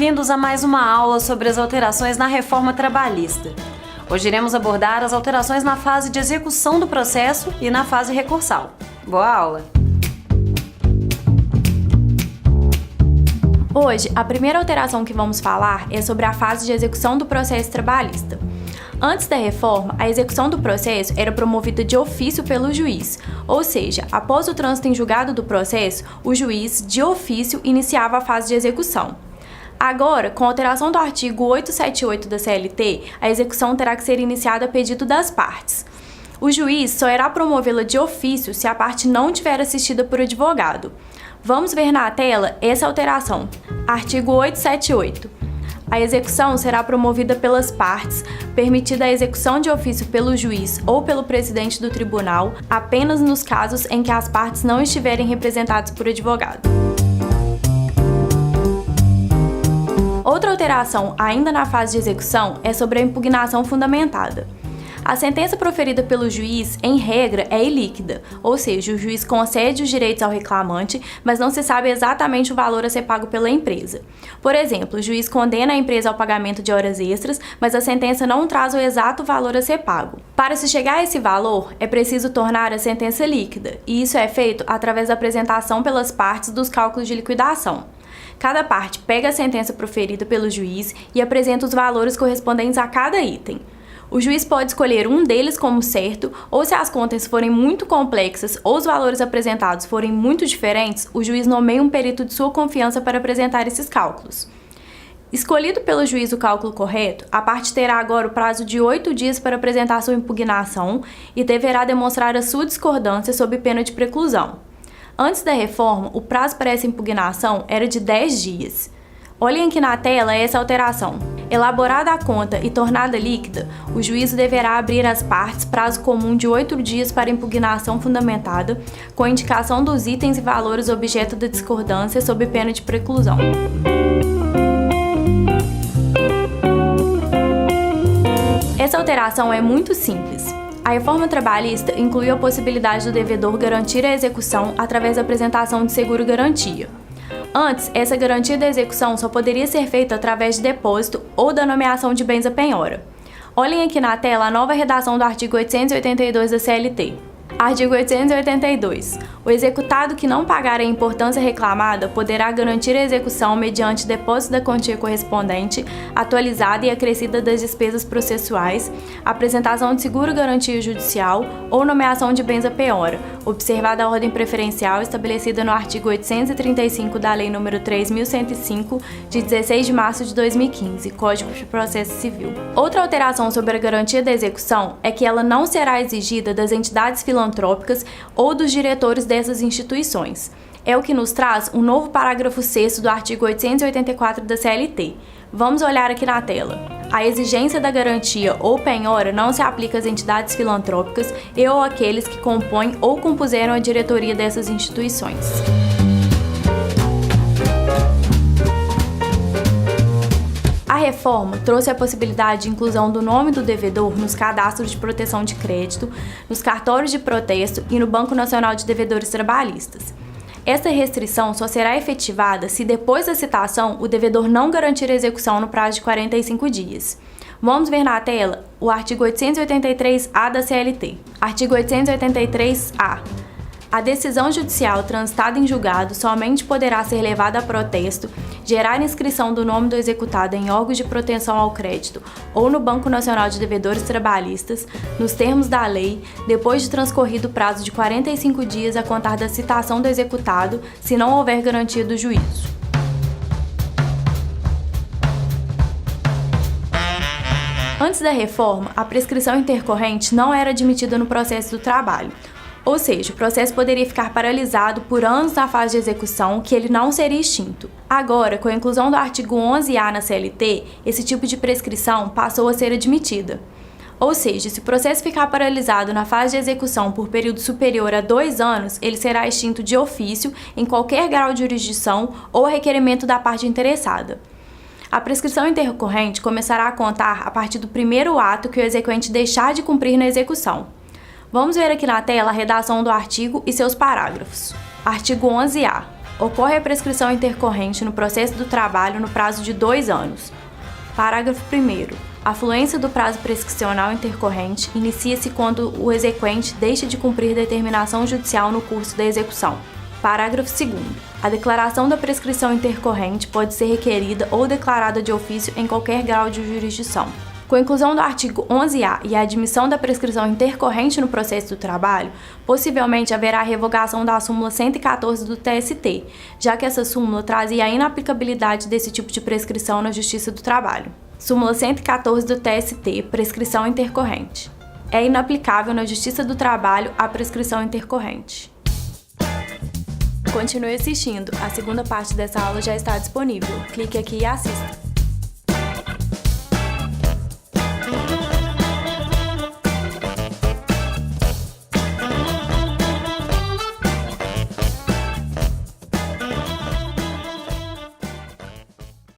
bem-vindos a mais uma aula sobre as alterações na reforma trabalhista. Hoje iremos abordar as alterações na fase de execução do processo e na fase recursal. Boa aula! Hoje, a primeira alteração que vamos falar é sobre a fase de execução do processo trabalhista. Antes da reforma, a execução do processo era promovida de ofício pelo juiz, ou seja, após o trânsito em julgado do processo, o juiz, de ofício, iniciava a fase de execução. Agora, com a alteração do artigo 878 da CLT, a execução terá que ser iniciada a pedido das partes. O juiz só irá promovê-la de ofício se a parte não tiver assistida por advogado. Vamos ver na tela essa alteração. Artigo 878. A execução será promovida pelas partes, permitida a execução de ofício pelo juiz ou pelo presidente do tribunal, apenas nos casos em que as partes não estiverem representadas por advogado. Outra alteração, ainda na fase de execução, é sobre a impugnação fundamentada. A sentença proferida pelo juiz, em regra, é ilíquida, ou seja, o juiz concede os direitos ao reclamante, mas não se sabe exatamente o valor a ser pago pela empresa. Por exemplo, o juiz condena a empresa ao pagamento de horas extras, mas a sentença não traz o exato valor a ser pago. Para se chegar a esse valor, é preciso tornar a sentença líquida, e isso é feito através da apresentação pelas partes dos cálculos de liquidação. Cada parte pega a sentença proferida pelo juiz e apresenta os valores correspondentes a cada item. O juiz pode escolher um deles como certo, ou se as contas forem muito complexas ou os valores apresentados forem muito diferentes, o juiz nomeia um perito de sua confiança para apresentar esses cálculos. Escolhido pelo juiz o cálculo correto, a parte terá agora o prazo de 8 dias para apresentar sua impugnação e deverá demonstrar a sua discordância sob pena de preclusão. Antes da reforma, o prazo para essa impugnação era de 10 dias. Olhem aqui na tela essa alteração. Elaborada a conta e tornada líquida, o juízo deverá abrir às partes prazo comum de 8 dias para impugnação fundamentada, com a indicação dos itens e valores objeto da discordância sob pena de preclusão. Essa alteração é muito simples. A reforma trabalhista incluiu a possibilidade do devedor garantir a execução através da apresentação de seguro-garantia. Antes, essa garantia da execução só poderia ser feita através de depósito ou da nomeação de bens à penhora. Olhem aqui na tela a nova redação do artigo 882 da CLT. Artigo 882. O executado que não pagar a importância reclamada poderá garantir a execução mediante depósito da quantia correspondente, atualizada e acrescida das despesas processuais, apresentação de seguro-garantia judicial ou nomeação de bens à penhora, observada a ordem preferencial estabelecida no artigo 835 da Lei nº 3.105, de 16 de março de 2015, Código de Processo Civil. Outra alteração sobre a garantia da execução é que ela não será exigida das entidades filantrópicas ou dos diretores dessas instituições. É o que nos traz um novo parágrafo 6º do artigo 884 da CLT. Vamos olhar aqui na tela. A exigência da garantia ou penhora não se aplica às entidades filantrópicas e ou àqueles que compõem ou compuseram a diretoria dessas instituições. A reforma trouxe a possibilidade de inclusão do nome do devedor nos cadastros de proteção de crédito, nos cartórios de protesto e no Banco Nacional de Devedores Trabalhistas. Essa restrição só será efetivada se depois da citação o devedor não garantir a execução no prazo de 45 dias. Vamos ver na tela o artigo 883-A da CLT. Artigo 883-A. A decisão judicial transitada em julgado somente poderá ser levada a protesto, gerar inscrição do nome do executado em órgãos de proteção ao crédito ou no Banco Nacional de Devedores Trabalhistas, nos termos da lei, depois de transcorrido o prazo de 45 dias a contar da citação do executado, se não houver garantia do juízo. Antes da reforma, a prescrição intercorrente não era admitida no processo do trabalho. Ou seja, o processo poderia ficar paralisado por anos na fase de execução, que ele não seria extinto. Agora, com a inclusão do artigo 11-A na CLT, esse tipo de prescrição passou a ser admitida. Ou seja, se o processo ficar paralisado na fase de execução por período superior a 2 anos, ele será extinto de ofício, em qualquer grau de jurisdição ou a requerimento da parte interessada. A prescrição intercorrente começará a contar a partir do primeiro ato que o exequente deixar de cumprir na execução. Vamos ver aqui na tela a redação do artigo e seus parágrafos. Artigo 11-A. Ocorre a prescrição intercorrente no processo do trabalho no prazo de 2 anos. Parágrafo 1º. A fluência do prazo prescricional intercorrente inicia-se quando o exequente deixa de cumprir determinação judicial no curso da execução. Parágrafo 2º. A declaração da prescrição intercorrente pode ser requerida ou declarada de ofício em qualquer grau de jurisdição. Com a inclusão do artigo 11A e a admissão da prescrição intercorrente no processo do trabalho, possivelmente haverá a revogação da súmula 114 do TST, já que essa súmula trazia a inaplicabilidade desse tipo de prescrição na Justiça do Trabalho. Súmula 114 do TST, prescrição intercorrente. É inaplicável na Justiça do Trabalho a prescrição intercorrente. Continue assistindo, a segunda parte dessa aula já está disponível. Clique aqui e assista.